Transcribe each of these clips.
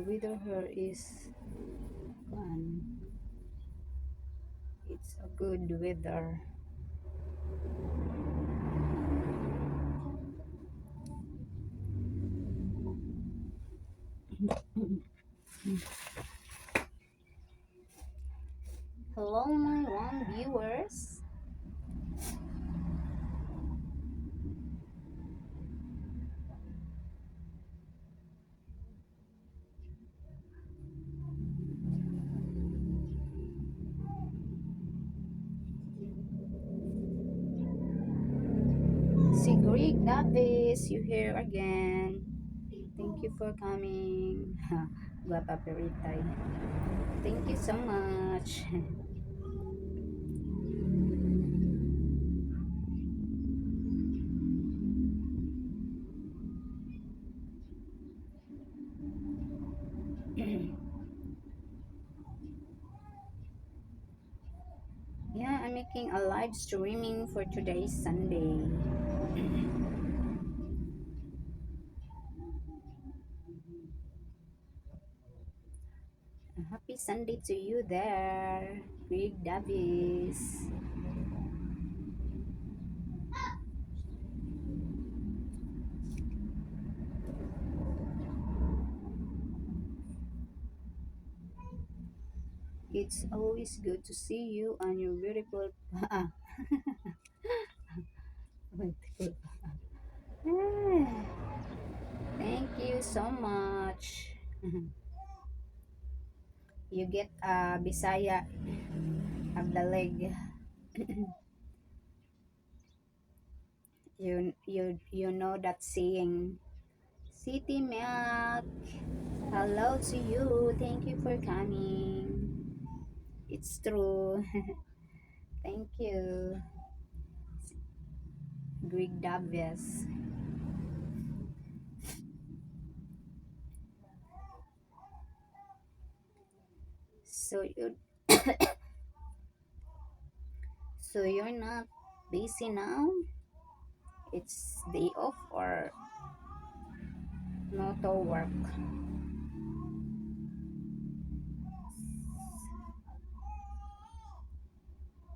weather here is it's a good weather. Hello, my one viewers. Si Greg Davis, you here again. Thank you for coming. Guapa Peritay. Thank you so much. Yeah, I'm making a live streaming for today's Sunday. Happy Sunday to you there, Greg Davis. It's always good to see you and your beautiful beautiful. Thank you so much. You get a Bisaya of the leg. You know that saying. City Milk. Hello to you. Thank you for coming. It's true. Thank you. Greg Davis. So you so you're not busy now? It's day off or not to work?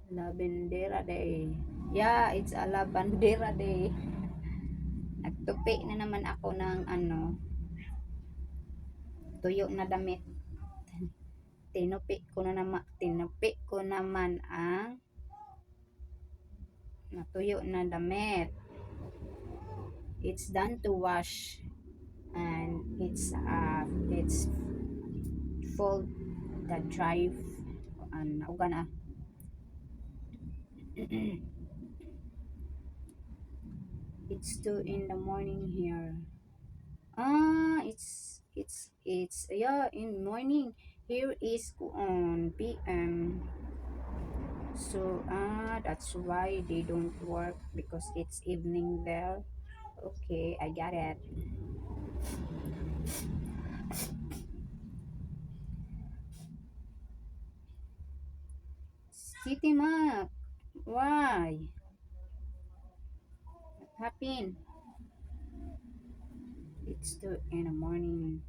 Labendera Day. Yeah, it's a Labandera Day. Nagtupi na naman ako ng tuyo na damit. Tinupi ko naman ang natuyo na damit. It's done to wash and it's fold the drive and uga na. It's 2 in the morning here. It's yeah in morning. Here is on PM. So that's why they don't work because it's evening there. Okay, I got it. City Map. Why? What happened? It's 2 in the morning.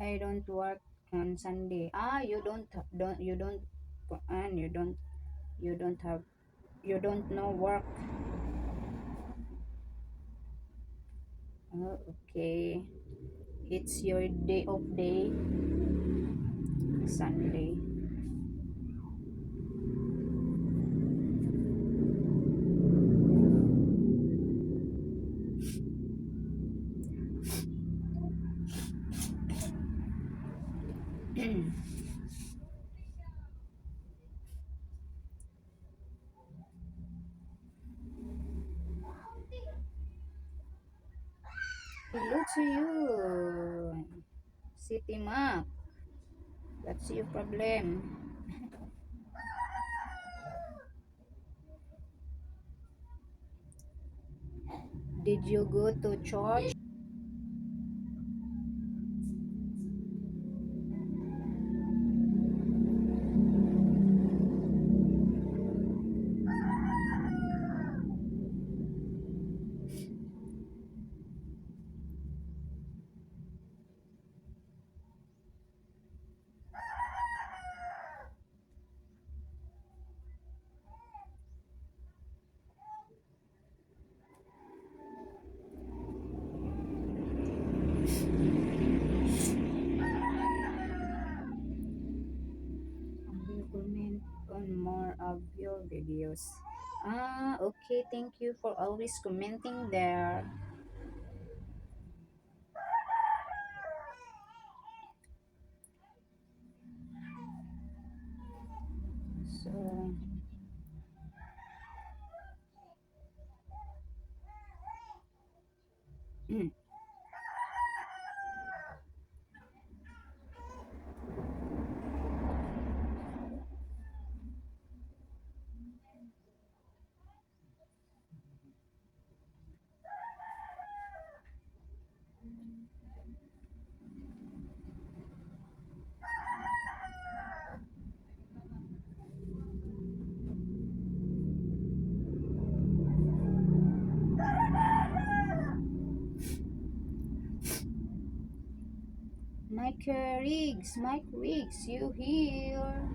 I don't work on Sunday. And you don't have you don't know work. Oh, okay. It's your day of day, Sunday. Hello to you, City Map. That's your problem. Did you go to church? videos. Okay, thank you for always commenting there. So, Mike Riggs, you here?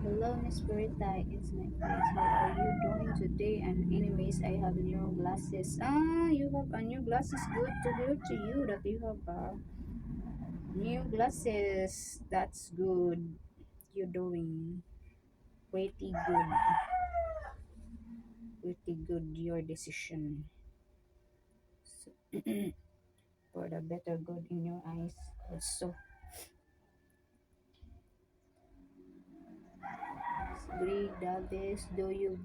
Hello, Miss Berita. It's my place. How are you doing today? And anyways, I have new glasses. You have a new glasses. Good to hear to you that you have new glasses. That's good. You're doing pretty good. Pretty good. Your decision. So, for the better good in your eyes. Also, Greg Davis, do you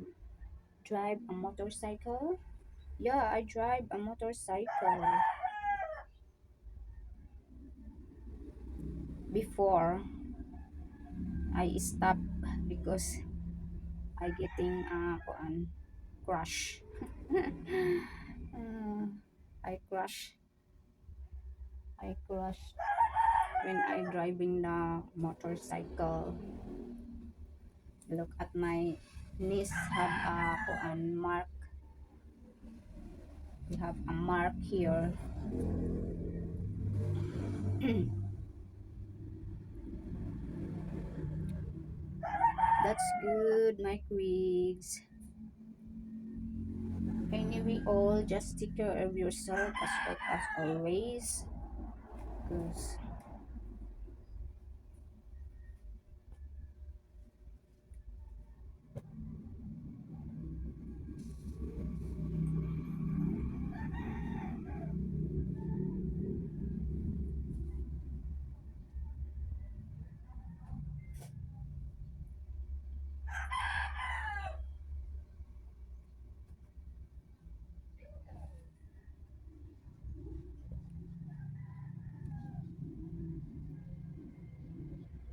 drive a motorcycle? Yeah, I drive a motorcycle before. I stop because I getting crash. Uh, I crash. I crash when I driving the motorcycle. Look at my knees have a mark. We have a mark here. That's good, my quigs. Anyway, all just take care of yourself as always. Cause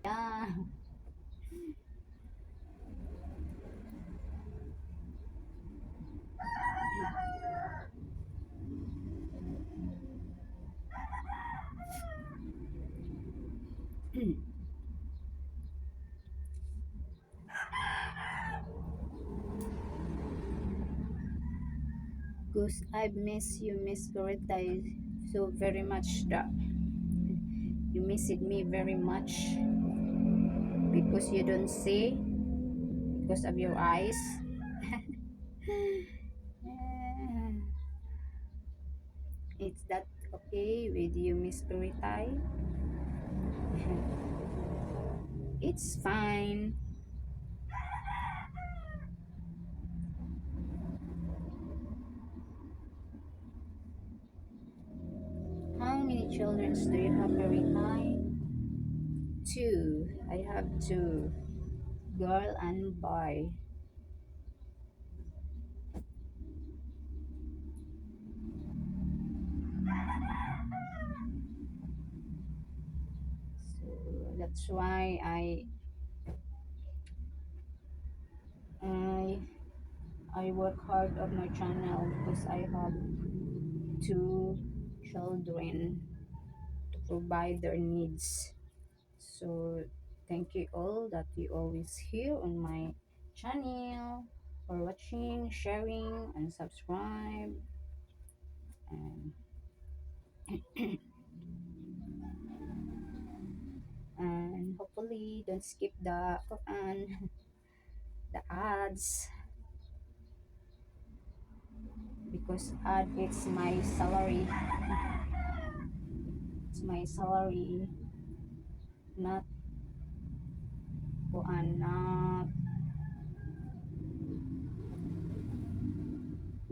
yeah. Cause I've missed you, Miss Loretta, so very much that you missed me very much because you don't see because of your eyes. Yeah. It's that okay with you, Miss Loretta? It's fine. How many children do you have, Loretta? Two. I have two, girl and boy. So that's why I I work hard on my channel because I have two children to provide their needs. So thank you all that you always here on my channel for watching, sharing, and subscribe. And, and hopefully don't skip the ads because ad it's my salary, not not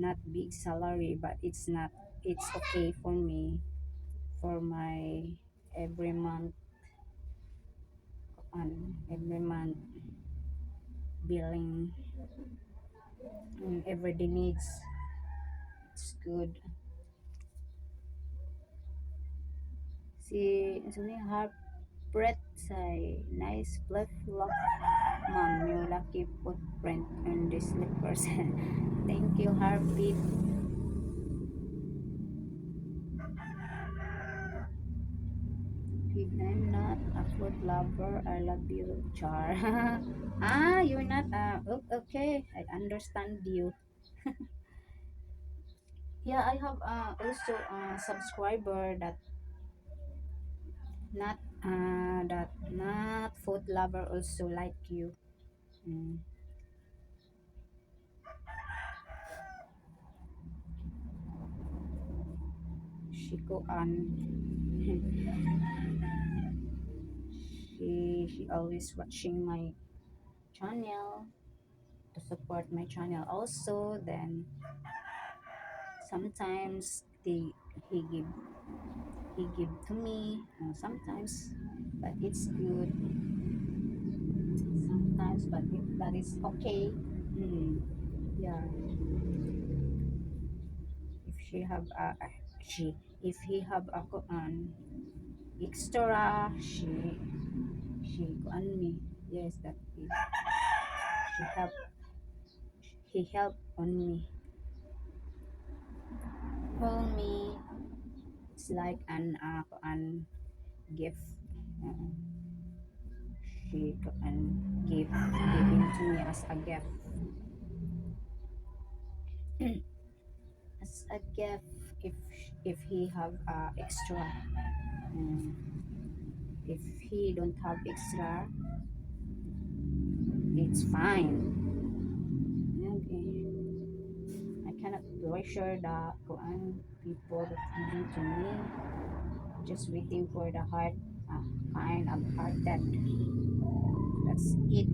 not big salary, but it's okay for me, for my every month, every month billing and everyday needs. It's good. Si sino yung heartbreak say nice flip flop mom, your lucky footprint on this slippers. Thank you, heartbeat. If I'm not a food lover, I love you, Char. You're not. Okay, I understand you. Yeah, I have also a subscriber not that not food lover also like you. Mm, Shiko she always watching my channel to support my channel also. Then sometimes he give he give to me sometimes, but it's good sometimes, but that is okay. Mm, yeah, if she have she if he have a extra, she on me. Yes, that is, she help he help on me, hold me. It's like an gift. uh, she and giving to me as a gift. As a gift, if if he have extra. um, if he don't have extra, it's fine. Okay. I cannot pressure the people that giving to me. Just waiting for the heart, kind of heart that. That's it.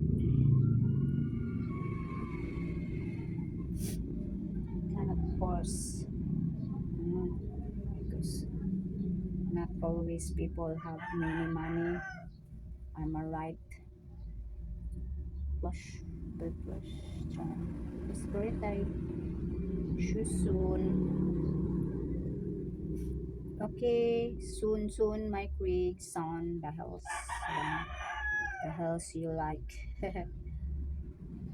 Cannot force. Because not always people have many money. I'm a right flush, the flush charm. Spirit I soon. Okay, soon, my Creek son, the hills you like.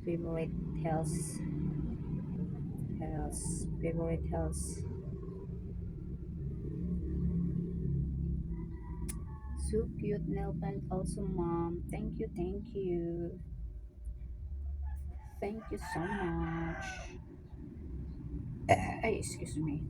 Favorite hills, favorite hills. So cute nail paint also, mom. Thank you, thank you so much. Excuse me.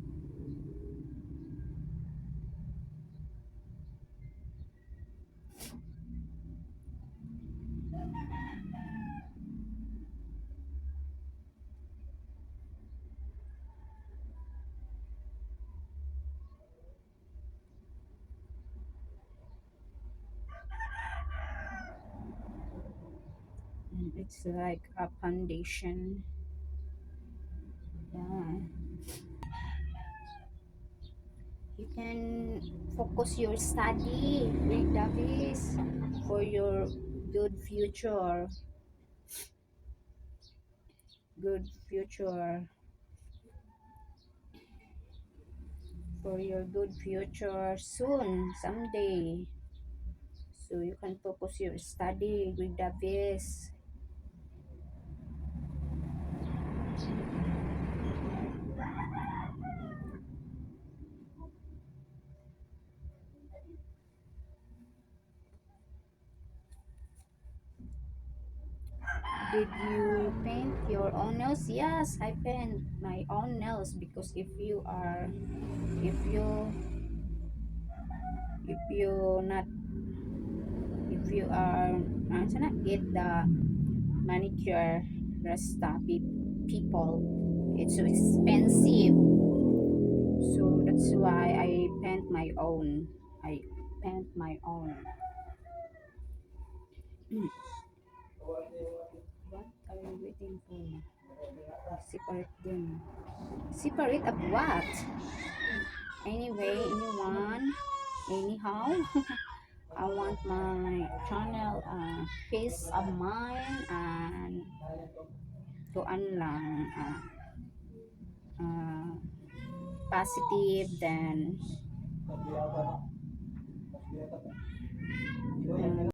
It's like a foundation. Yeah, you can focus your study, Rick Davis, for your good future. Good future. For your good future soon, someday. So you can focus your study with Davis. Did you paint your own nails? Yes, I paint my own nails because if you if you not if you are not get the manicure rasta people, it's so expensive. So that's why I paint my own. I paint my own. What are you waiting for? Separate din. Separate of what? Anyway, anyone, anyhow, I want my channel peace of mind and kuan lang uh, positive then